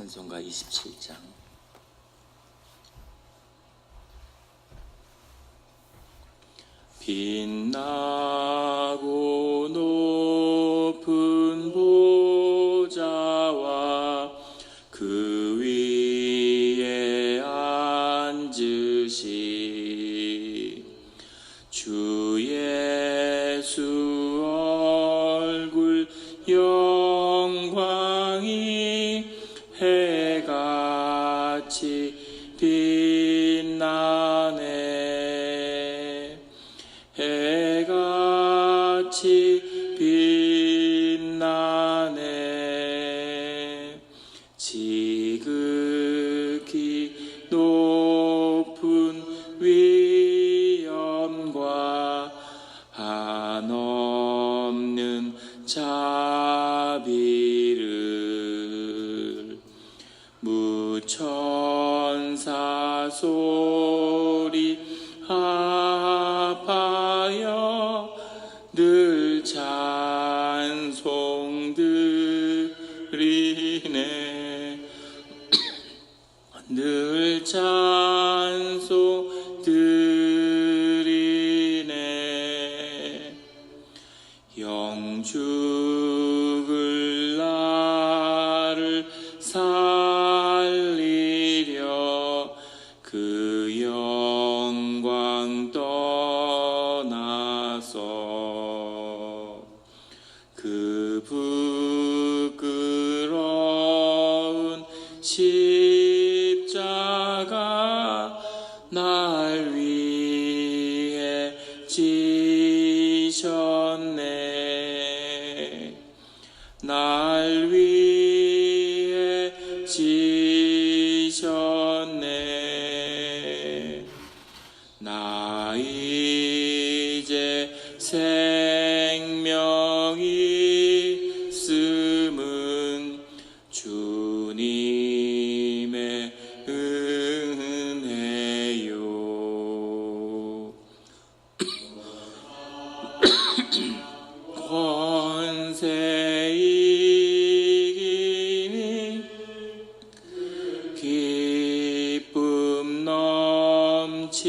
찬송가 27장. 빛나고 높은 보좌와 그 위에 앉으신 주 예수 얼굴 영광이 해같이 빛나네. 해같이 빛나네. 지극히 높은 위엄과 한없는 자비를 무천사 소리 합하여 늘 찬송드리네. 늘 찬송드리네. 영죽을 나를 살리려 그 영광 떠나서 그 부끄러운 십자가 날 위해 지셨네. 날 위해 지셨네. 나 이제 생명이 있음은 주님의 은혜요. 권세 이기니 기쁨 넘치네.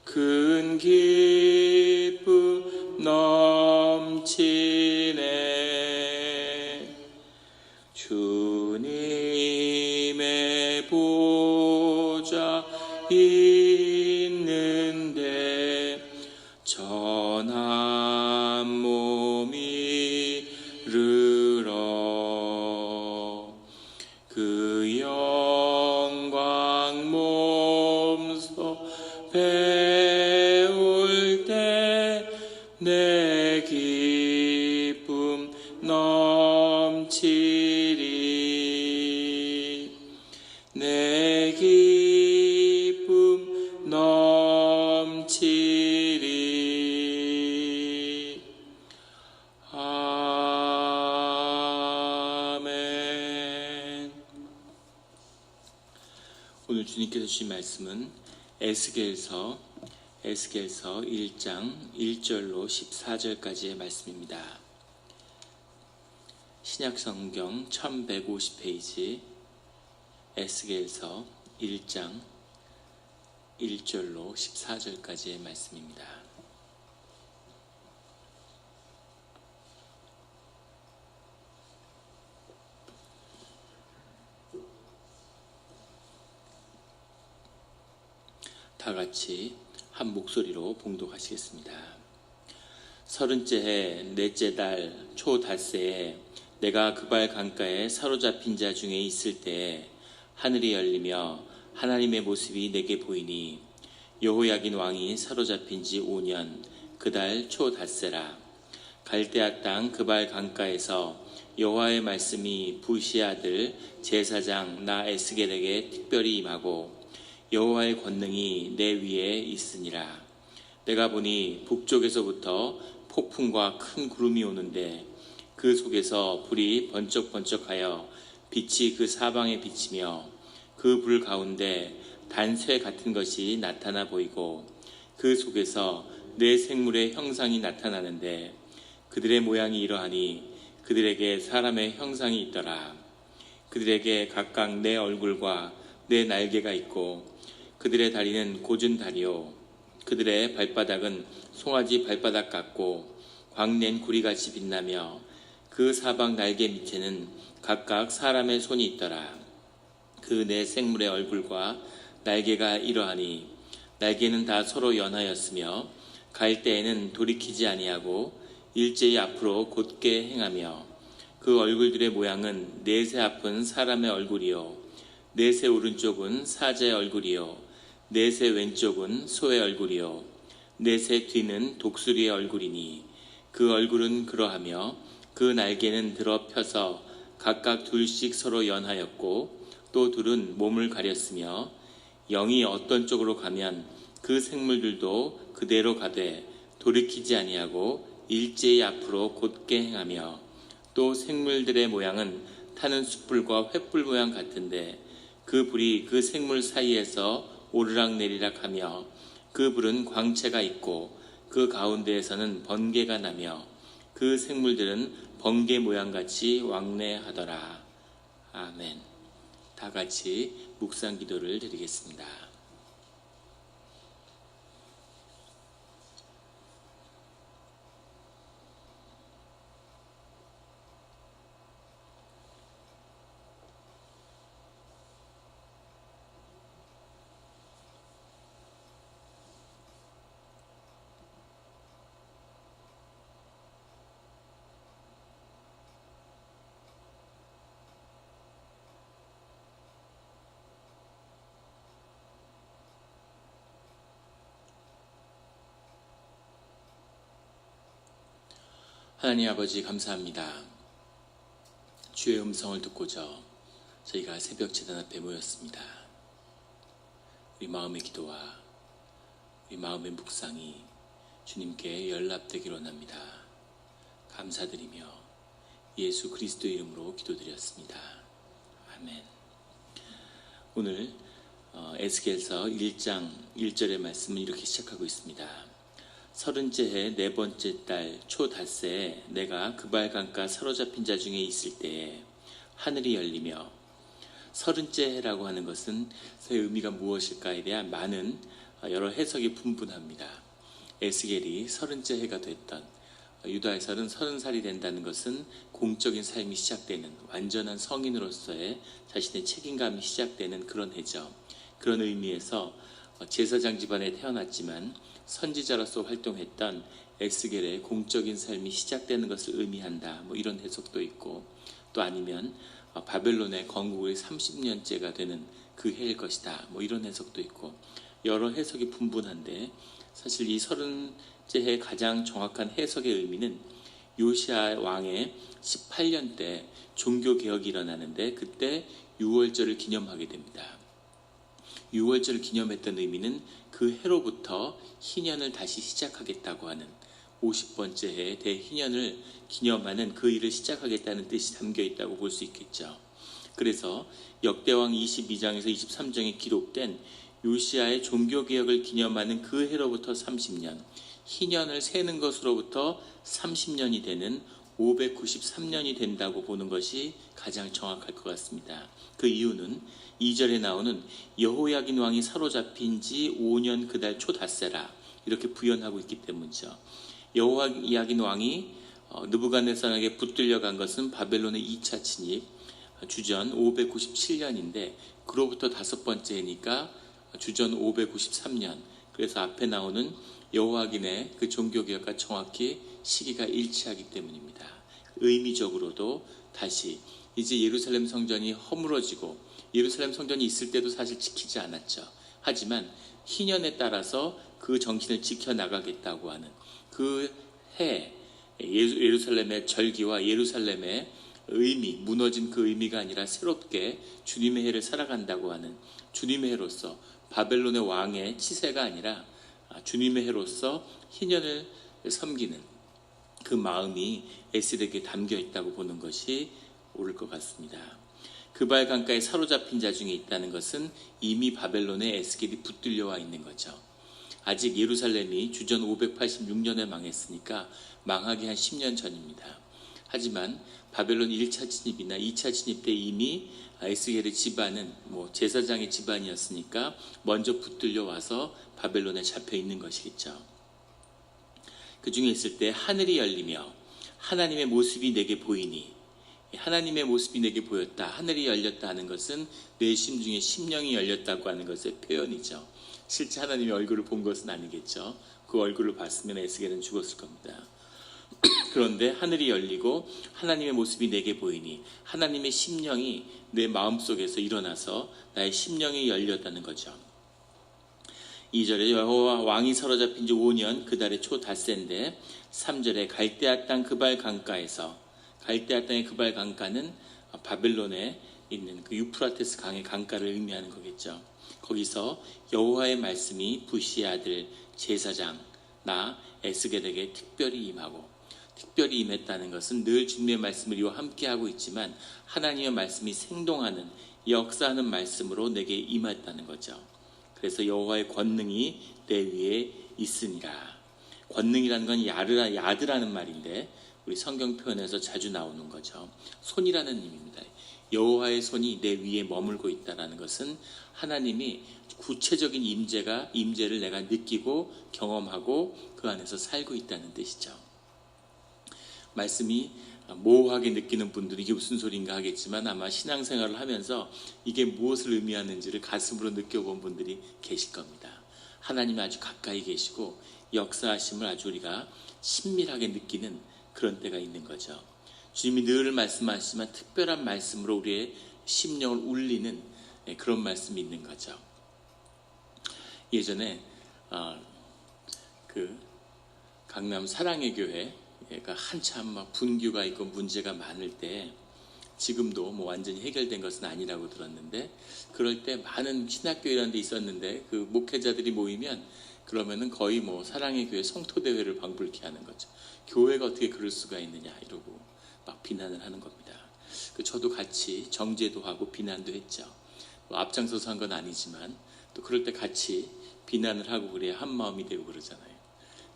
큰 기쁨 넘치네. 주님의 보좌 있는데 전한 몸이 이르러 그 영광 몸소 배울 때 내 기쁨 넘치리. 내 기쁨 넘치리. 아멘. 오늘 주님께서 주신 말씀은 에스겔서 1장 1절로 14절까지의 말씀입니다. 신약성경 1150페이지 에스겔서 1장 1절로 14절까지의 말씀입니다. 다 같이 한 목소리로 봉독하시겠습니다. 30째 해 넷째 달 초 닷새에 내가 그발 강가에 사로잡힌 자 중에 있을 때에 하늘이 열리며 하나님의 모습이 내게 보이니 여호야긴 왕이 사로잡힌 지 5년 그 달 초 닷새라. 갈대아 땅 그발 강가에서 여호와의 말씀이 부시 아들 제사장 나 에스겔에게 특별히 임하고 여호와의 권능이 내 위에 있으니라. 내가 보니 북쪽에서부터 폭풍과 큰 구름이 오는데 그 속에서 불이 번쩍번쩍하여 빛이 그 사방에 비치며 그 불 가운데 단쇠 같은 것이 나타나 보이고 그 속에서 네 생물의 형상이 나타나는데 그들의 모양이 이러하니 그들에게 사람의 형상이 있더라. 그들에게 각각 네 얼굴과 네 날개가 있고 그들의 다리는 고준 다리요 그들의 발바닥은 송아지 발바닥 같고 광낸 구리같이 빛나며 그 사방 날개 밑에는 각각 사람의 손이 있더라. 그 네 생물의 얼굴과 날개가 이러하니 날개는 다 서로 연하였으며 갈 때에는 돌이키지 아니하고 일제히 앞으로 곧게 행하며 그 얼굴들의 모양은 넷의 앞은 사람의 얼굴이요 넷의 오른쪽은 사자의 얼굴이요 넷의 왼쪽은 소의 얼굴이요 넷의 뒤는 독수리의 얼굴이니 그 얼굴은 그러하며 그 날개는 들어 펴서 각각 둘씩 서로 연하였고 또 둘은 몸을 가렸으며 영이 어떤 쪽으로 가면 그 생물들도 그대로 가되 돌이키지 아니하고 일제히 앞으로 곧게 행하며 또 생물들의 모양은 타는 숯불과 횃불 모양 같은데 그 불이 그 생물 사이에서 오르락내리락 하며 그 불은 광채가 있고 그 가운데에서는 번개가 나며 그 생물들은 번개 모양같이 왕래하더라. 아멘. 다 같이 묵상 기도를 드리겠습니다. 하나님 아버지 감사합니다. 주의 음성을 듣고자 저희가 새벽 제단 앞에 모였습니다. 우리 마음의 기도와 우리 마음의 묵상이 주님께 연락되기로 합니다. 감사드리며 예수 그리스도 이름으로 기도드렸습니다. 아멘. 오늘 에스겔서 1장 1절의 말씀은 이렇게 시작하고 있습니다. 30째 해 네 번째 달 초닷새에 내가 그발 강가 사로잡힌 자 중에 있을 때에 하늘이 열리며 30째 해라고 하는 것은 그 의미가 무엇일까에 대한 많은 여러 해석이 분분합니다. 에스겔이 30째 해가 됐던 유다에서는 30살이 된다는 것은 공적인 삶이 시작되는 완전한 성인으로서의 자신의 책임감이 시작되는 그런 해죠. 그런 의미에서 제사장 집안에 태어났지만 선지자로서 활동했던 에스겔의 공적인 삶이 시작되는 것을 의미한다. 이런 해석도 있고 또 아니면 바벨론의 건국의 30년째가 되는 그 해일 것이다. 이런 해석도 있고 여러 해석이 분분한데 사실 이 30째 해 가장 정확한 해석의 의미는 요시야 왕의 18년 때 종교개혁이 일어나는데 그때 유월절을 기념하게 됩니다. 유월절을 기념했던 의미는 그 해로부터 희년을 다시 시작하겠다고 하는 50번째 해 대희년을 기념하는 그 일을 시작하겠다는 뜻이 담겨 있다고 볼 수 있겠죠. 그래서 역대왕 22장에서 23장에 기록된 요시야의 종교개혁을 기념하는 그 해로부터 30년, 희년을 세는 것으로부터 30년이 되는 593년이 된다고 보는 것이 가장 정확할 것 같습니다. 그 이유는 2절에 나오는 여호야긴 왕이 사로잡힌 지 5년 그달 초닷새라 이렇게 부연하고 있기 때문이죠. 여호야긴 왕이 느부갓네살에게 붙들려 간 것은 바벨론의 2차 침입 주전 597년인데 그로부터 다섯 번째 해니까 주전 593년. 그래서 앞에 나오는 여호야긴의 그 종교개혁과 정확히 시기가 일치하기 때문입니다. 의미적으로도 다시 이제 예루살렘 성전이 허물어지고 예루살렘 성전이 있을 때도 사실 지키지 않았죠. 하지만 희년에 따라서 그 정신을 지켜나가겠다고 하는 그 해 예루살렘의 절기와 예루살렘의 의미, 무너진 그 의미가 아니라 새롭게 주님의 해를 살아간다고 하는 주님의 해로서 바벨론의 왕의 치세가 아니라 주님의 해로서 희년을 섬기는 그 마음이 에스겔에게 담겨 있다고 보는 것이 옳을 것 같습니다. 그발 강가에 사로잡힌 자 중에 있다는 것은 이미 바벨론에 에스겔이 붙들려와 있는 거죠. 아직 예루살렘이 주전 586년에 망했으니까 망하기 한 10년 전입니다. 하지만 바벨론 1차 진입이나 2차 진입 때 이미 에스겔의 집안은 제사장의 집안이었으니까 먼저 붙들려 와서 바벨론에 잡혀 있는 것이겠죠. 그 중에 있을 때 하늘이 열리며 하나님의 모습이 내게 보이니, 하나님의 모습이 내게 보였다, 하늘이 열렸다 하는 것은 내 심 중에 심령이 열렸다고 하는 것의 표현이죠. 실제 하나님의 얼굴을 본 것은 아니겠죠. 그 얼굴을 봤으면 에스겔은 죽었을 겁니다. 그런데 하늘이 열리고 하나님의 모습이 내게 보이니 하나님의 심령이 내 마음속에서 일어나서 나의 심령이 열렸다는 거죠. 2절에 여호와 왕이 사로잡힌 지 5년 그 달의 초 닷새인데, 3절에 갈대아 땅 그발 강가에서, 갈대아 땅의 그발 강가는 바벨론에 있는 그 유프라테스 강의 강가를 의미하는 거겠죠. 거기서 여호와의 말씀이 부시의 아들 제사장 나 에스겔에게 특별히 임하고, 특별히 임했다는 것은 늘 주님의 말씀을 이와 함께하고 있지만 하나님의 말씀이 생동하는, 역사하는 말씀으로 내게 임했다는 거죠. 그래서 여호와의 권능이 내 위에 있으니라. 권능이라는 건 야드라는 말인데 우리 성경 표현에서 자주 나오는 거죠. 손이라는 의미입니다. 여호와의 손이 내 위에 머물고 있다는 것은 하나님이 구체적인 임재를 내가 느끼고 경험하고 그 안에서 살고 있다는 뜻이죠. 말씀이 모호하게 느끼는 분들이 이게 무슨 소린가 하겠지만 아마 신앙생활을 하면서 이게 무엇을 의미하는지를 가슴으로 느껴본 분들이 계실 겁니다. 하나님이 아주 가까이 계시고 역사하심을 아주 우리가 친밀하게 느끼는 그런 때가 있는 거죠. 주님이 늘 말씀하시지만 특별한 말씀으로 우리의 심령을 울리는 그런 말씀이 있는 거죠. 예전에 그 강남 사랑의 교회가 한참 막 분규가 있고 문제가 많을 때, 지금도 완전히 해결된 것은 아니라고 들었는데, 그럴 때 많은 신학교회라는 데 있었는데 그 목회자들이 모이면 그러면은 거의 사랑의 교회 성토대회를 방불케 하는 거죠. 교회가 어떻게 그럴 수가 있느냐 이러고 막 비난을 하는 겁니다. 저도 같이 정죄도 하고 비난도 했죠. 앞장서서 한 건 아니지만 또 그럴 때 같이 비난을 하고 그래야 한 마음이 되고 그러잖아요.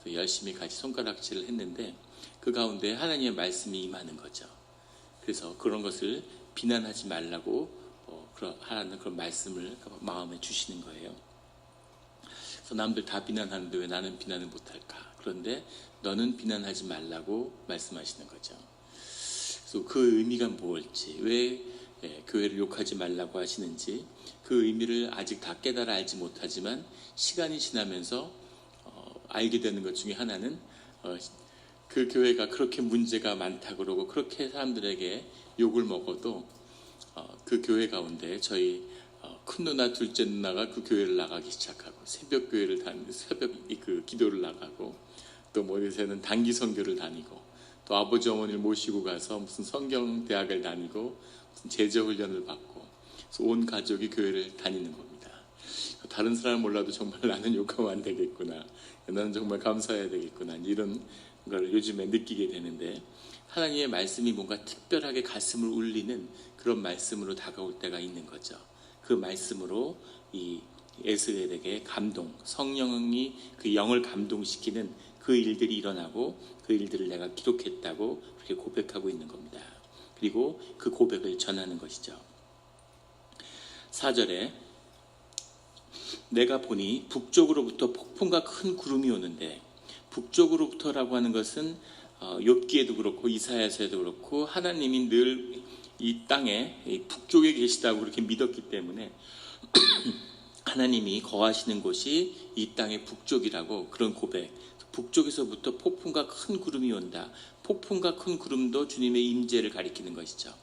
그래서 열심히 같이 손가락질을 했는데 그 가운데 하나님의 말씀이 임하는 거죠. 그래서 그런 것을 비난하지 말라고 하는 그런 말씀을 마음에 주시는 거예요. 그래서 남들 다 비난하는데 왜 나는 비난을 못할까? 그런데 너는 비난하지 말라고 말씀하시는 거죠. 그래서 그 의미가 뭘지, 왜 교회를 욕하지 말라고 하시는지 그 의미를 아직 다 깨달아 알지 못하지만 시간이 지나면서 알게 되는 것 중에 하나는 그 교회가 그렇게 문제가 많다 그러고 그렇게 사람들에게 욕을 먹어도 그 교회 가운데 저희 큰 누나 둘째 누나가 그 교회를 나가기 시작하고 새벽 교회를 다니고 새벽 그 기도를 나가고 또 요새는 단기 선교를 다니고 또 아버지 어머니를 모시고 가서 무슨 성경 대학을 다니고 무슨 제자 훈련을 받고 그래서 온 가족이 교회를 다니는 겁니다. 다른 사람 몰라도 정말 나는 욕하면 안 되겠구나, 나는 정말 감사해야 되겠구나, 이런 걸 요즘에 느끼게 되는데, 하나님의 말씀이 뭔가 특별하게 가슴을 울리는 그런 말씀으로 다가올 때가 있는 거죠. 그 말씀으로 이 에스겔에게 감동, 성령이 그 영을 감동시키는 그 일들이 일어나고 그 일들을 내가 기록했다고 그렇게 고백하고 있는 겁니다. 그리고 그 고백을 전하는 것이죠. 4절에 내가 보니 북쪽으로부터 폭풍과 큰 구름이 오는데, 북쪽으로부터라고 하는 것은 욥기에도 그렇고 이사야서에도 그렇고 하나님이 늘 이 땅에 북쪽에 계시다고 그렇게 믿었기 때문에 하나님이 거하시는 곳이 이 땅의 북쪽이라고 그런 고백, 북쪽에서부터 폭풍과 큰 구름이 온다. 폭풍과 큰 구름도 주님의 임재를 가리키는 것이죠.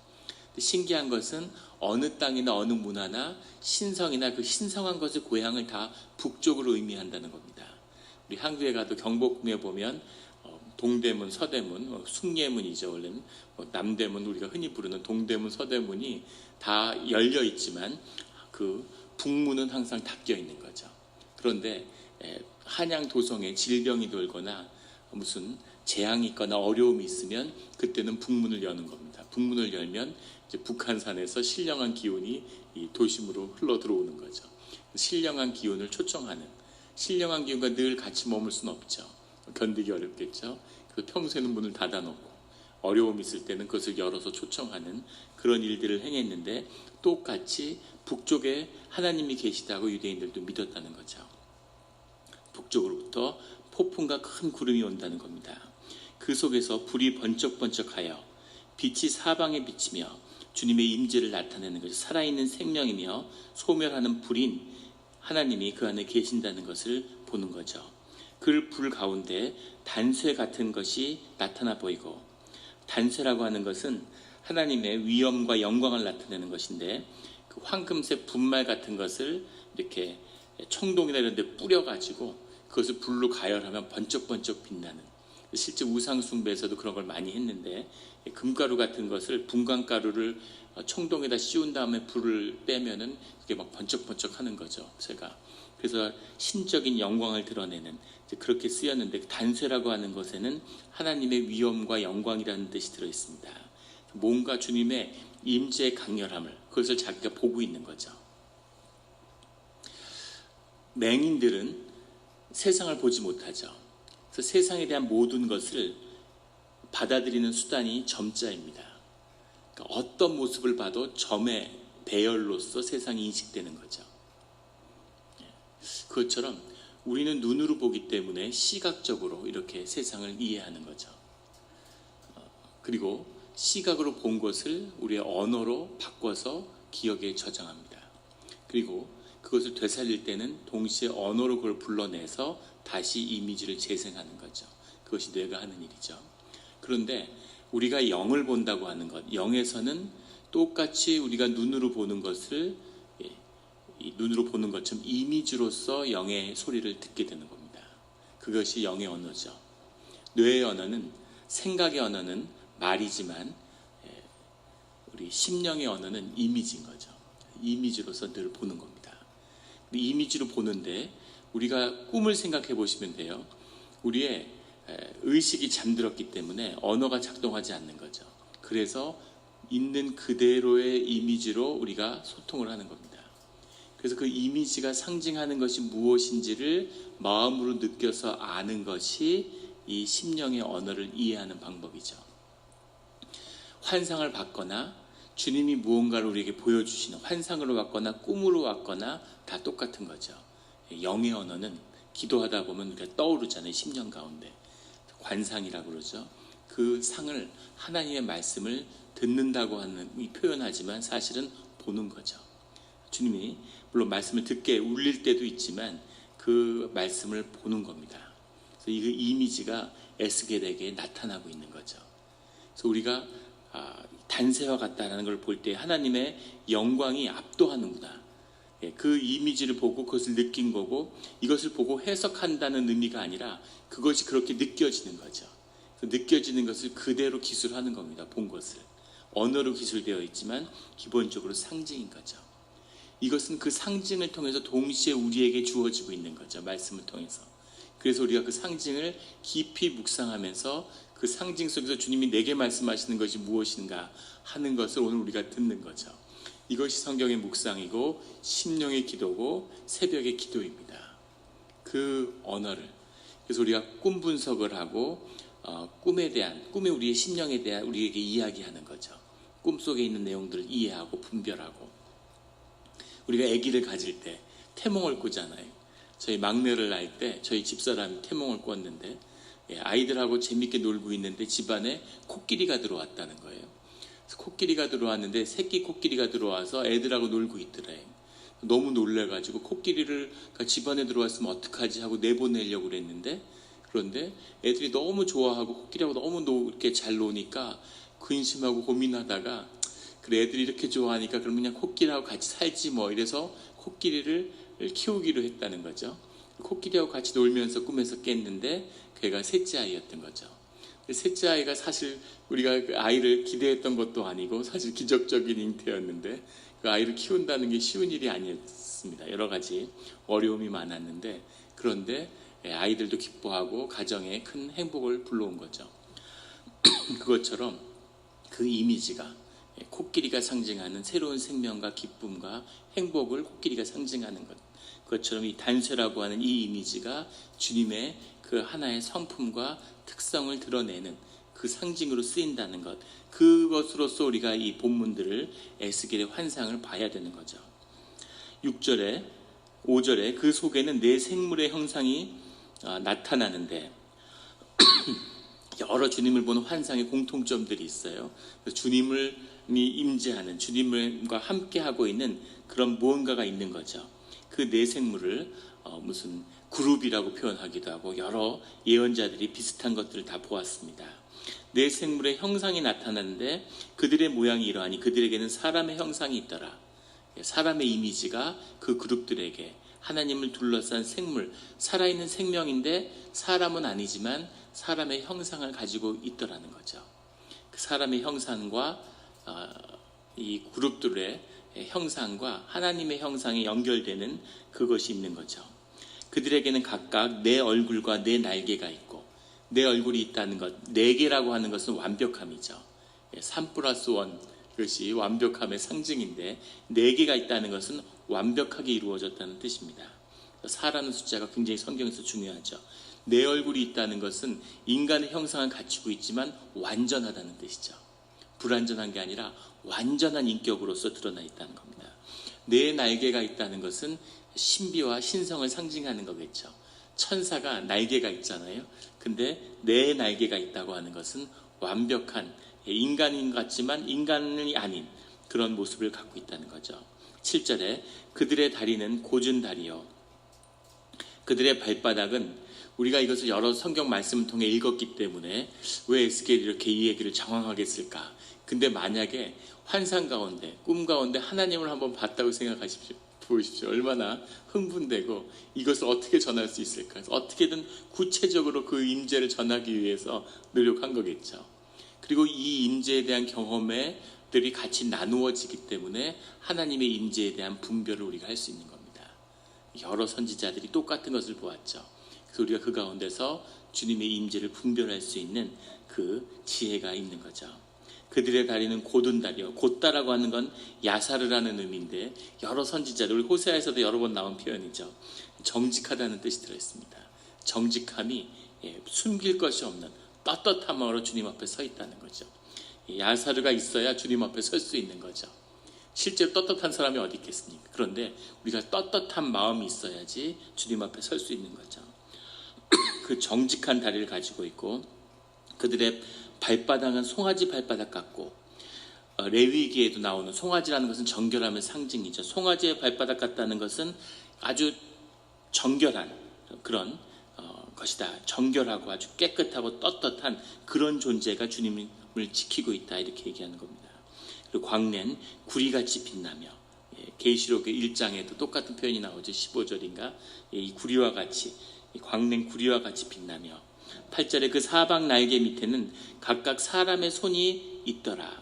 신기한 것은 어느 땅이나 어느 문화나 신성이나 그 신성한 것의 고향을 다 북쪽으로 의미한다는 겁니다. 우리 한국에 가도 경복궁에 보면 동대문, 서대문, 숭례문이죠. 원래는 남대문, 우리가 흔히 부르는 동대문, 서대문이 다 열려 있지만 그 북문은 항상 닫혀 있는 거죠. 그런데 한양 도성에 질병이 돌거나 무슨 재앙이 있거나 어려움이 있으면 그때는 북문을 여는 겁니다. 북문을 열면 이제 북한산에서 신령한 기운이 이 도심으로 흘러 들어오는 거죠. 신령한 기운을 초청하는, 신령한 기운과 늘 같이 머물 수는 없죠. 견디기 어렵겠죠. 그래서 평소에는 문을 닫아놓고 어려움이 있을 때는 그것을 열어서 초청하는 그런 일들을 행했는데, 똑같이 북쪽에 하나님이 계시다고 유대인들도 믿었다는 거죠. 북쪽으로부터 폭풍과 큰 구름이 온다는 겁니다. 그 속에서 불이 번쩍번쩍하여 빛이 사방에 비치며 주님의 임재를 나타내는 것이 살아있는 생명이며 소멸하는 불인 하나님이 그 안에 계신다는 것을 보는 거죠. 그 불 가운데 단쇠 같은 것이 나타나 보이고, 단쇠라고 하는 것은 하나님의 위엄과 영광을 나타내는 것인데, 그 황금색 분말 같은 것을 이렇게 청동이나 이런 데 뿌려가지고 그것을 불로 가열하면 번쩍번쩍 빛나는, 실제 우상숭배에서도 그런 걸 많이 했는데, 금가루 같은 것을, 분광가루를 청동에다 씌운 다음에 불을 빼면은 그게 막 번쩍번쩍 하는 거죠, 제가. 그래서 신적인 영광을 드러내는, 그렇게 쓰였는데, 단쇠라고 하는 것에는 하나님의 위엄과 영광이라는 뜻이 들어있습니다. 뭔가 주님의 임재의 강렬함을, 그것을 자기가 보고 있는 거죠. 맹인들은 세상을 보지 못하죠. 그래서 세상에 대한 모든 것을 받아들이는 수단이 점자입니다. 그러니까 어떤 모습을 봐도 점의 배열로서 세상이 인식되는 거죠. 그것처럼 우리는 눈으로 보기 때문에 시각적으로 이렇게 세상을 이해하는 거죠. 그리고 시각으로 본 것을 우리의 언어로 바꿔서 기억에 저장합니다. 그리고 그것을 되살릴 때는 동시에 언어로 그걸 불러내서 다시 이미지를 재생하는 거죠. 그것이 뇌가 하는 일이죠. 그런데 우리가 영을 본다고 하는 것, 영에서는 똑같이 우리가 눈으로 보는 것을 눈으로 보는 것처럼 이미지로서 영의 소리를 듣게 되는 겁니다. 그것이 영의 언어죠. 뇌의 언어는, 생각의 언어는 말이지만 우리 심령의 언어는 이미지인 거죠. 이미지로서 늘 보는 겁니다. 이미지로 보는데 우리가 꿈을 생각해 보시면 돼요. 우리의 의식이 잠들었기 때문에 언어가 작동하지 않는 거죠. 그래서 있는 그대로의 이미지로 우리가 소통을 하는 겁니다. 그래서 그 이미지가 상징하는 것이 무엇인지를 마음으로 느껴서 아는 것이 이 심령의 언어를 이해하는 방법이죠. 환상을 받거나 주님이 무언가를 우리에게 보여주시는, 환상으로 받거나 꿈으로 받거나 다 똑같은 거죠. 영의 언어는 기도하다 보면 우리가 떠오르잖아요. 심령 가운데 관상이라고 그러죠. 그 상을, 하나님의 말씀을 듣는다고 하는 표현하지만 사실은 보는 거죠. 주님이 물론 말씀을 듣게 울릴 때도 있지만 그 말씀을 보는 겁니다. 그래서 이 이미지가 에스겔에게 나타나고 있는 거죠. 그래서 우리가 단새와 같다라는 걸 볼 때 하나님의 영광이 압도하는구나, 그 이미지를 보고 그것을 느낀 거고, 이것을 보고 해석한다는 의미가 아니라 그것이 그렇게 느껴지는 거죠. 느껴지는 것을 그대로 기술하는 겁니다. 본 것을 언어로 기술되어 있지만 기본적으로 상징인 거죠. 이것은 그 상징을 통해서 동시에 우리에게 주어지고 있는 거죠. 말씀을 통해서. 그래서 우리가 그 상징을 깊이 묵상하면서 그 상징 속에서 주님이 내게 말씀하시는 것이 무엇인가 하는 것을 오늘 우리가 듣는 거죠. 이것이 성경의 묵상이고 심령의 기도고 새벽의 기도입니다. 그 언어를, 그래서 우리가 꿈 분석을 하고 꿈에 대한, 꿈에 우리의 심령에 대한 우리에게 이야기하는 거죠. 꿈속에 있는 내용들을 이해하고 분별하고, 우리가 아기를 가질 때 태몽을 꾸잖아요. 저희 막내를 낳을 때 저희 집사람이 태몽을 꿨는데, 아이들하고 재밌게 놀고 있는데 집안에 코끼리가 들어왔다는 거예요. 코끼리가 들어왔는데 새끼 코끼리가 들어와서 애들하고 놀고 있더래요. 너무 놀래가지고 코끼리를 집안에 들어왔으면 어떡하지 하고 내보내려고 그랬는데, 그런데 애들이 너무 좋아하고 코끼리하고 너무 이렇게 잘 노니까 근심하고 고민하다가, 그래 애들이 이렇게 좋아하니까 그럼 그냥 코끼리하고 같이 살지 뭐, 이래서 코끼리를 키우기로 했다는 거죠. 코끼리하고 같이 놀면서 꿈에서 깼는데 걔가 셋째 아이였던 거죠. 셋째 아이가 사실 우리가 그 아이를 기대했던 것도 아니고 사실 기적적인 잉태였는데, 그 아이를 키운다는 게 쉬운 일이 아니었습니다. 여러 가지 어려움이 많았는데, 그런데 아이들도 기뻐하고 가정에 큰 행복을 불러온 거죠. 그것처럼 그 이미지가, 코끼리가 상징하는 새로운 생명과 기쁨과 행복을 코끼리가 상징하는 것, 그것처럼 이 단쇠라고 하는 이 이미지가 주님의 그 하나의 성품과 특성을 드러내는 그 상징으로 쓰인다는 것, 그것으로서 우리가 이 본문들을 에스겔의 환상을 봐야 되는 거죠. 6절에 5절에 그 속에는 네 생물의 형상이 나타나는데 여러 주님을 보는 환상의 공통점들이 있어요. 주님을 임재하는, 주님과 함께하고 있는 그런 무언가가 있는 거죠. 그 네 생물을 무슨 그룹이라고 표현하기도 하고 여러 예언자들이 비슷한 것들을 다 보았습니다. 네 생물의 형상이 나타나는데 그들의 모양이 이러하니 그들에게는 사람의 형상이 있더라. 사람의 이미지가 그 그룹들에게 하나님을 둘러싼 생물, 살아있는 생명인데 사람은 아니지만 사람의 형상을 가지고 있더라는 거죠. 그 사람의 형상과 이 그룹들의 형상과 하나님의 형상이 연결되는 그것이 있는 거죠. 그들에게는 각각 네 얼굴과 네 날개가 있고, 네 얼굴이 있다는 것, 네 개라고 하는 것은 완벽함이죠. 3+1, 그것이 완벽함의 상징인데 네 개가 있다는 것은 완벽하게 이루어졌다는 뜻입니다. 4라는 숫자가 굉장히 성경에서 중요하죠. 네 얼굴이 있다는 것은 인간의 형상을 갖추고 있지만 완전하다는 뜻이죠. 불완전한 게 아니라 완전한 인격으로서 드러나 있다는 겁니다. 네 날개가 있다는 것은 신비와 신성을 상징하는 거겠죠. 천사가 날개가 있잖아요. 근데 네 날개가 있다고 하는 것은 완벽한 인간인 같지만 인간이 아닌 그런 모습을 갖고 있다는 거죠. 7절에 그들의 다리는 고준 다리요 그들의 발바닥은, 우리가 이것을 여러 성경 말씀을 통해 읽었기 때문에 왜 에스겔이 이렇게 이 얘기를 장황하게 했을까? 근데 만약에 환상 가운데, 꿈 가운데 하나님을 한번 봤다고 생각하십시오. 보십시오. 얼마나 흥분되고 이것을 어떻게 전할 수 있을까? 어떻게든 구체적으로 그 임재를 전하기 위해서 노력한 거겠죠. 그리고 이 임재에 대한 경험들이 같이 나누어지기 때문에 하나님의 임재에 대한 분별을 우리가 할 수 있는 겁니다. 여러 선지자들이 똑같은 것을 보았죠. 그래서 우리가 그 가운데서 주님의 임재를 분별할 수 있는 그 지혜가 있는 거죠. 그들의 다리는 곧은 다리요. 곧다라고 하는 건 야사르라는 의미인데 여러 선지자들, 우리 호세아에서도 여러 번 나온 표현이죠. 정직하다는 뜻이 들어있습니다. 정직함이 숨길 것이 없는 떳떳함으로 주님 앞에 서 있다는 거죠. 야사르가 있어야 주님 앞에 설 수 있는 거죠. 실제로 떳떳한 사람이 어디 있겠습니까? 그런데 우리가 떳떳한 마음이 있어야지 주님 앞에 설 수 있는 거죠. 그 정직한 다리를 가지고 있고 그들의 발바닥은 송아지 발바닥 같고, 레위기에도 나오는 송아지라는 것은 정결함의 상징이죠. 송아지의 발바닥 같다는 것은 아주 정결한 그런 것이다. 정결하고 아주 깨끗하고 떳떳한 그런 존재가 주님을 지키고 있다, 이렇게 얘기하는 겁니다. 그리고 광낸 구리같이 빛나며, 계시록 1장에도 똑같은 표현이 나오죠. 15절인가? 이 구리와 같이, 광낸 구리와 같이 빛나며, 8절에 그 사방 날개 밑에는 각각 사람의 손이 있더라.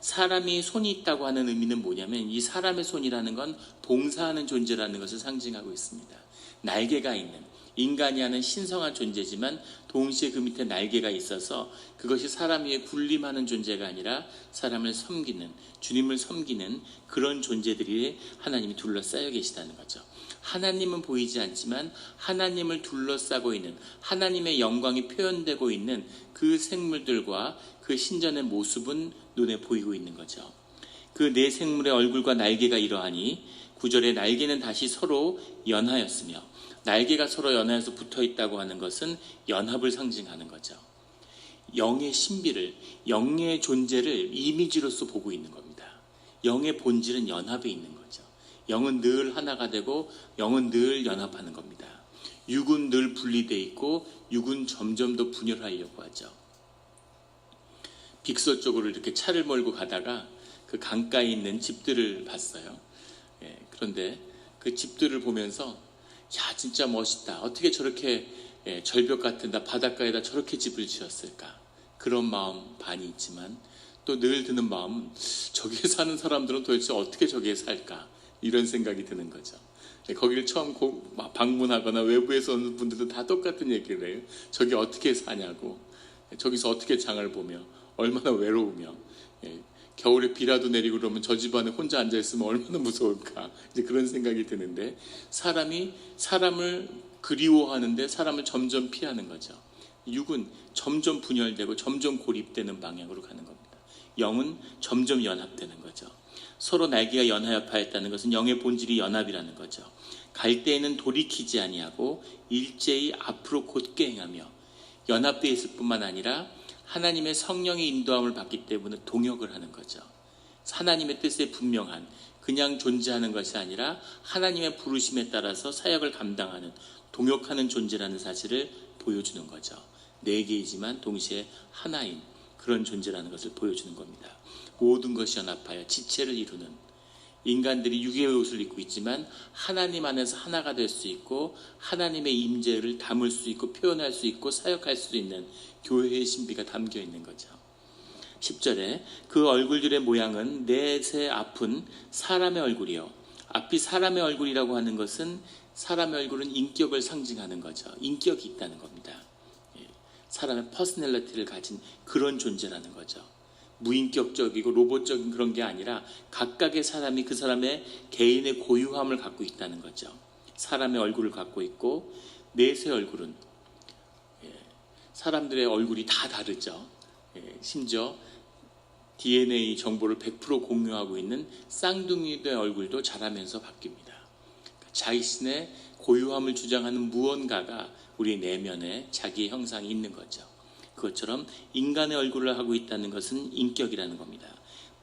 사람이 손이 있다고 하는 의미는 뭐냐면 이 사람의 손이라는 건 봉사하는 존재라는 것을 상징하고 있습니다. 날개가 있는, 인간이 하는 신성한 존재지만 동시에 그 밑에 날개가 있어서 그것이 사람 위에 군림하는 존재가 아니라 사람을 섬기는, 주님을 섬기는 그런 존재들이 하나님이 둘러싸여 계시다는 거죠. 하나님은 보이지 않지만 하나님을 둘러싸고 있는, 하나님의 영광이 표현되고 있는 그 생물들과 그 신전의 모습은 눈에 보이고 있는 거죠. 그 네 생물의 얼굴과 날개가 이러하니 9절에 날개는 다시 서로 연하였으며, 날개가 서로 연하여서 붙어있다고 하는 것은 연합을 상징하는 거죠. 영의 신비를, 영의 존재를 이미지로서 보고 있는 겁니다. 영의 본질은 연합에 있는 거죠. 영은 늘 하나가 되고 영은 늘 연합하는 겁니다. 육은 늘 분리되어 있고 육은 점점 더 분열하려고 하죠. 빅서 쪽으로 이렇게 차를 몰고 가다가 그 강가에 있는 집들을 봤어요. 그런데 그 집들을 보면서 야, 진짜 멋있다. 어떻게 저렇게 절벽 같은 바닷가에다 저렇게 집을 지었을까? 그런 마음 반이 있지만 또 늘 드는 마음은 저기에 사는 사람들은 도대체 어떻게 저기에 살까? 이런 생각이 드는 거죠. 거기를 처음 방문하거나 외부에서 오는 분들도 다 똑같은 얘기를 해요. 저기 어떻게 사냐고, 저기서 어떻게 장을 보며, 얼마나 외로우며, 겨울에 비라도 내리고 그러면 저 집안에 혼자 앉아있으면 얼마나 무서울까, 이제 그런 생각이 드는데, 사람이 사람을 그리워하는데 사람을 점점 피하는 거죠. 육은 점점 분열되고 점점 고립되는 방향으로 가는 겁니다. 영은 점점 연합되는 거죠. 서로 날개가 연합하였다는 것은 영의 본질이 연합이라는 거죠. 갈 때에는 돌이키지 아니하고 일제히 앞으로 곧게 행하며 연합되어 있을 뿐만 아니라 하나님의 성령의 인도함을 받기 때문에 동역을 하는 거죠. 하나님의 뜻에 분명한 그냥 존재하는 것이 아니라 하나님의 부르심에 따라서 사역을 감당하는 동역하는 존재라는 사실을 보여주는 거죠. 네 개이지만 동시에 하나인 그런 존재라는 것을 보여주는 겁니다. 모든 것이 연합하여 지체를 이루는, 인간들이 육의 옷을 입고 있지만 하나님 안에서 하나가 될 수 있고 하나님의 임재를 담을 수 있고 표현할 수 있고 사역할 수 있는 교회의 신비가 담겨 있는 거죠. 10절에 그 얼굴들의 모양은 넷의 앞은 사람의 얼굴이요. 앞이 사람의 얼굴이라고 하는 것은 사람의 얼굴은 인격을 상징하는 거죠. 인격이 있다는 겁니다. 사람의 퍼스널리티를 가진 그런 존재라는 거죠. 무인격적이고 로봇적인 그런 게 아니라 각각의 사람이 그 사람의 개인의 고유함을 갖고 있다는 거죠. 사람의 얼굴을 갖고 있고 넷의 얼굴은 사람들의 얼굴이 다 다르죠. 심지어 DNA 정보를 100% 공유하고 있는 쌍둥이의 얼굴도 자라면서 바뀝니다. 자신의 고유함을 주장하는 무언가가 우리 내면에 자기의 형상이 있는 거죠. 그것처럼 인간의 얼굴을 하고 있다는 것은 인격이라는 겁니다.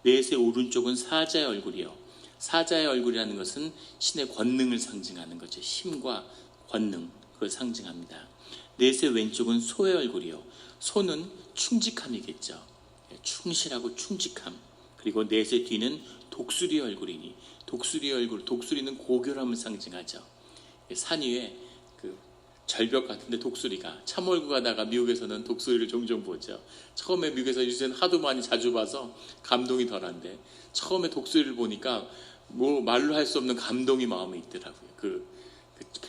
넷의 오른쪽은 사자의 얼굴이요. 사자의 얼굴이라는 것은 신의 권능을 상징하는 거죠. 힘과 권능, 그걸 상징합니다. 넷의 왼쪽은 소의 얼굴이요. 소는 충직함이겠죠. 충실하고 충직함. 그리고 넷의 뒤는 독수리의 얼굴이니 독수리의 얼굴, 독수리는 고결함을 상징하죠. 산 위에 그 절벽 같은데 독수리가 참월구 가다가 미국에서는 독수리를 종종 보죠. 처음에 미국에서 요새는 하도 많이 자주 봐서 감동이 덜한데 처음에 독수리를 보니까 뭐 말로 할 수 없는 감동이 마음에 있더라고요. 그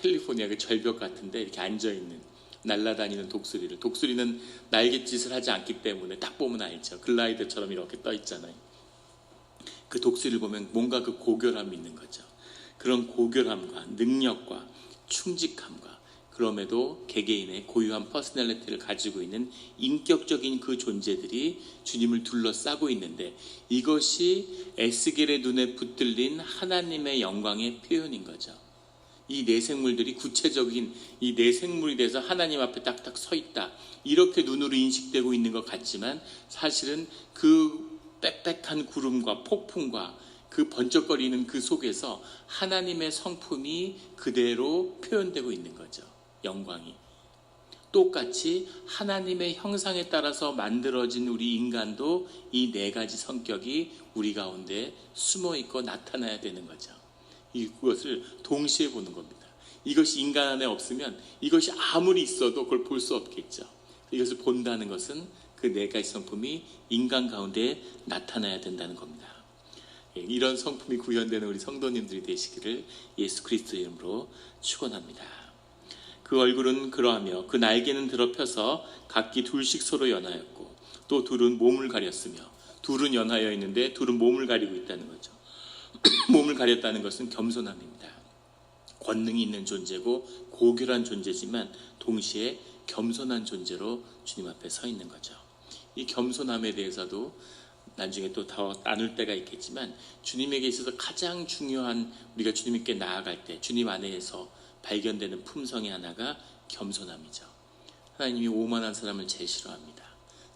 캘리포니아 그 절벽 같은데 이렇게 앉아있는 날아다니는 독수리는 날갯짓을 하지 않기 때문에 딱 보면 알죠. 글라이더처럼 이렇게 떠 있잖아요. 그 독수리를 보면 뭔가 그 고결함이 있는 거죠. 그런 고결함과 능력과 충직함과 그럼에도 개개인의 고유한 퍼스널리티를 가지고 있는 인격적인 그 존재들이 주님을 둘러싸고 있는데 이것이 에스겔의 눈에 붙들린 하나님의 영광의 표현인 거죠. 이 내생물들이 구체적인 이 내생물이 돼서 하나님 앞에 딱딱 서 있다. 이렇게 눈으로 인식되고 있는 것 같지만 사실은 그 빽빽한 구름과 폭풍과 그 번쩍거리는 그 속에서 하나님의 성품이 그대로 표현되고 있는 거죠. 영광이. 똑같이 하나님의 형상에 따라서 만들어진 우리 인간도 이 네 가지 성격이 우리 가운데 숨어있고 나타나야 되는 거죠. 이것을 동시에 보는 겁니다. 이것이 인간 안에 없으면 이것이 아무리 있어도 그걸 볼 수 없겠죠. 이것을 본다는 것은 그 네 가지 성품이 인간 가운데 나타나야 된다는 겁니다. 이런 성품이 구현되는 우리 성도님들이 되시기를 예수 그리스도의 이름으로 축원합니다. 그 얼굴은 그러하며 그 날개는 드러펴서 각기 둘씩 서로 연하였고 또 둘은 몸을 가렸으며 둘은 연하여 있는데 둘은 몸을 가리고 있다는 거죠. 몸을 가렸다는 것은 겸손함입니다. 권능이 있는 존재고 고결한 존재지만 동시에 겸손한 존재로 주님 앞에 서 있는 거죠. 이 겸손함에 대해서도 나중에 또 더 나눌 때가 있겠지만 주님에게 있어서 가장 중요한 우리가 주님께 나아갈 때 주님 안에서 발견되는 품성의 하나가 겸손함이죠. 하나님이 오만한 사람을 제일 싫어합니다.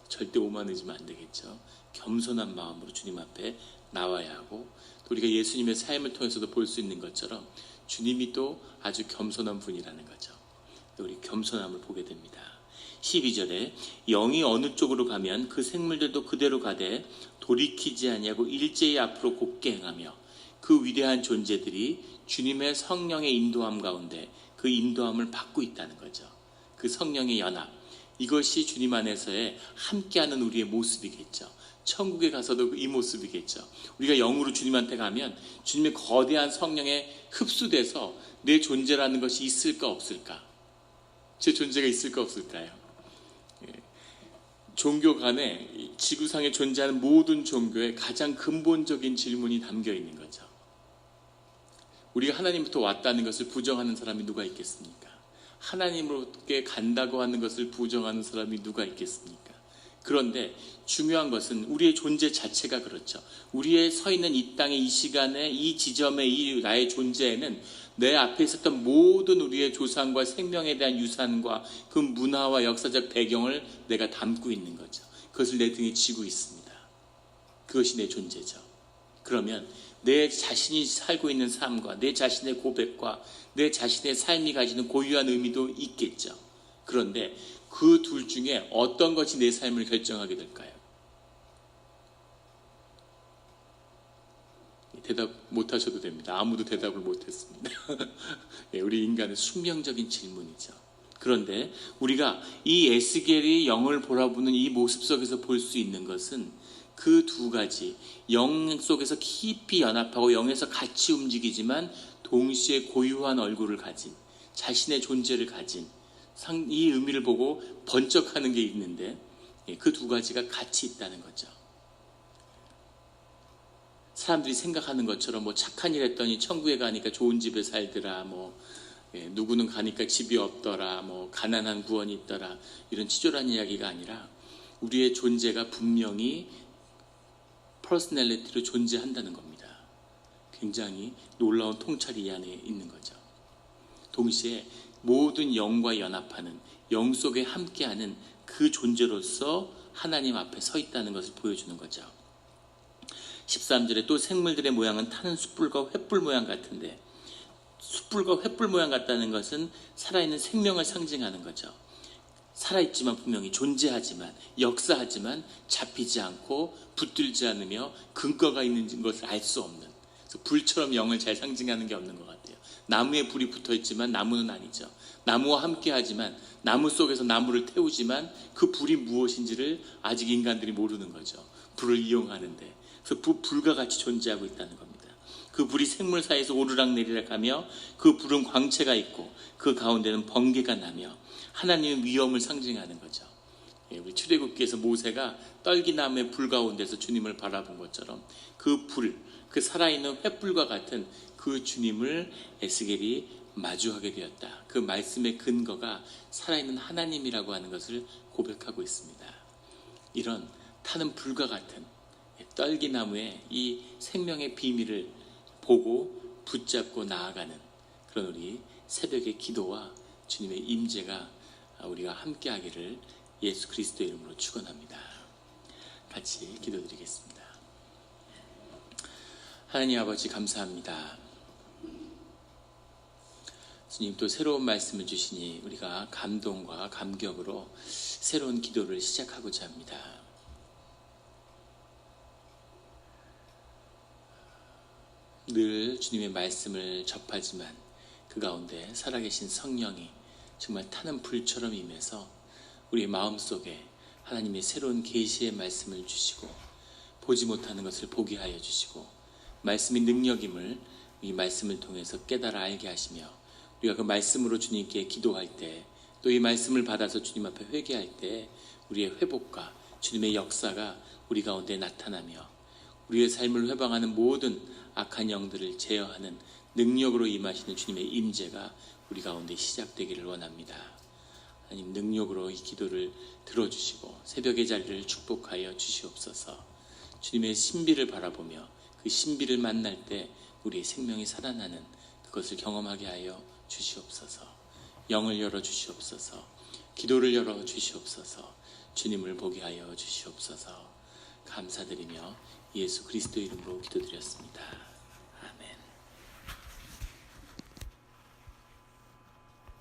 절대 오만해지면 안 되겠죠. 겸손한 마음으로 주님 앞에 나와야 하고 또 우리가 예수님의 삶을 통해서도 볼 수 있는 것처럼 주님이 또 아주 겸손한 분이라는 거죠. 우리 겸손함을 보게 됩니다. 12절에 영이 어느 쪽으로 가면 그 생물들도 그대로 가되 돌이키지 아니하고 일제히 앞으로 곧게 행하며 그 위대한 존재들이 주님의 성령의 인도함 가운데 그 인도함을 받고 있다는 거죠. 그 성령의 연합, 이것이 주님 안에서의 함께하는 우리의 모습이겠죠. 천국에 가서도 이 모습이겠죠. 우리가 영으로 주님한테 가면 주님의 거대한 성령에 흡수돼서 내 존재라는 것이 있을까 없을까? 제 존재가 있을까 없을까요? 종교 간에 지구상에 존재하는 모든 종교의 가장 근본적인 질문이 담겨 있는 거죠. 우리가 하나님부터 왔다는 것을 부정하는 사람이 누가 있겠습니까? 하나님으로께 간다고 하는 것을 부정하는 사람이 누가 있겠습니까? 그런데 중요한 것은 우리의 존재 자체가 그렇죠. 우리의 서 있는 이 땅의 이 시간에 이 지점에 이 나의 존재에는 내 앞에 있었던 모든 우리의 조상과 생명에 대한 유산과 그 문화와 역사적 배경을 내가 담고 있는 거죠. 그것을 내 등에 지고 있습니다. 그것이 내 존재죠. 그러면 내 자신이 살고 있는 삶과 내 자신의 고백과 내 자신의 삶이 가지는 고유한 의미도 있겠죠. 그런데 그 둘 중에 어떤 것이 내 삶을 결정하게 될까요? 대답 못하셔도 됩니다. 아무도 대답을 못했습니다. 우리 인간의 숙명적인 질문이죠. 그런데 우리가 이 에스겔이 영을 바라보는 이 모습 속에서 볼 수 있는 것은 그 두 가지, 영 속에서 깊이 연합하고 영에서 같이 움직이지만 동시에 고유한 얼굴을 가진, 자신의 존재를 가진 이 의미를 보고 번쩍하는 게 있는데 그 두 가지가 같이 있다는 거죠. 사람들이 생각하는 것처럼 뭐 착한 일 했더니 천국에 가니까 좋은 집에 살더라, 누구는 가니까 집이 없더라, 가난한 구원이 있더라, 이런 치졸한 이야기가 아니라 우리의 존재가 분명히 퍼스널리티로 존재한다는 겁니다. 굉장히 놀라운 통찰이 이 안에 있는 거죠. 동시에 모든 영과 연합하는, 영 속에 함께하는 그 존재로서 하나님 앞에 서 있다는 것을 보여주는 거죠. 13절에 또 생물들의 모양은 타는 숯불과 횃불 모양 같은데, 숯불과 횃불 모양 같다는 것은 살아있는 생명을 상징하는 거죠. 살아있지만 분명히 존재하지만 역사하지만 잡히지 않고 붙들지 않으며 근거가 있는 것을 알 수 없는, 그래서 불처럼 영을 잘 상징하는 게 없는 것 같아요. 나무에 불이 붙어있지만 나무는 아니죠. 나무와 함께하지만 나무 속에서 나무를 태우지만 그 불이 무엇인지를 아직 인간들이 모르는 거죠. 불을 이용하는데, 그래서 불과 같이 존재하고 있다는 겁니다. 그 불이 생물 사이에서 오르락내리락 하며 그 불은 광채가 있고 그 가운데는 번개가 나며 하나님의 위엄을 상징하는 거죠. 우리 출애굽기에서 모세가 떨기나무의 불 가운데서 주님을 바라본 것처럼 그 불, 그 살아있는 횃불과 같은 그 주님을 에스겔이 마주하게 되었다. 그 말씀의 근거가 살아있는 하나님이라고 하는 것을 고백하고 있습니다. 이런 타는 불과 같은 떨기나무의 이 생명의 비밀을 보고 붙잡고 나아가는 그런 우리 새벽의 기도와 주님의 임재가 우리가 함께하기를 예수 그리스도의 이름으로 축원합니다. 같이 기도드리겠습니다. 하나님 아버지 감사합니다. 주님 또 새로운 말씀을 주시니 우리가 감동과 감격으로 새로운 기도를 시작하고자 합니다. 늘 주님의 말씀을 접하지만 그 가운데 살아계신 성령이 정말 타는 불처럼 임해서 우리의 마음속에 하나님의 새로운 계시의 말씀을 주시고 보지 못하는 것을 보게 하여 주시고 말씀이 능력임을 이 말씀을 통해서 깨달아 알게 하시며 우리가 그 말씀으로 주님께 기도할 때 또 이 말씀을 받아서 주님 앞에 회개할 때 우리의 회복과 주님의 역사가 우리 가운데 나타나며 우리의 삶을 회방하는 모든 악한 영들을 제어하는 능력으로 임하시는 주님의 임재가 우리 가운데 시작되기를 원합니다. 하나님 능력으로 이 기도를 들어주시고 새벽의 자리를 축복하여 주시옵소서. 주님의 신비를 바라보며 그 신비를 만날 때 우리의 생명이 살아나는 그것을 경험하게 하여 주시옵소서. 영을 열어 주시옵소서. 기도를 열어 주시옵소서. 주님을 보게 하여 주시옵소서. 감사드리며 예수 그리스도 이름으로 기도드렸습니다.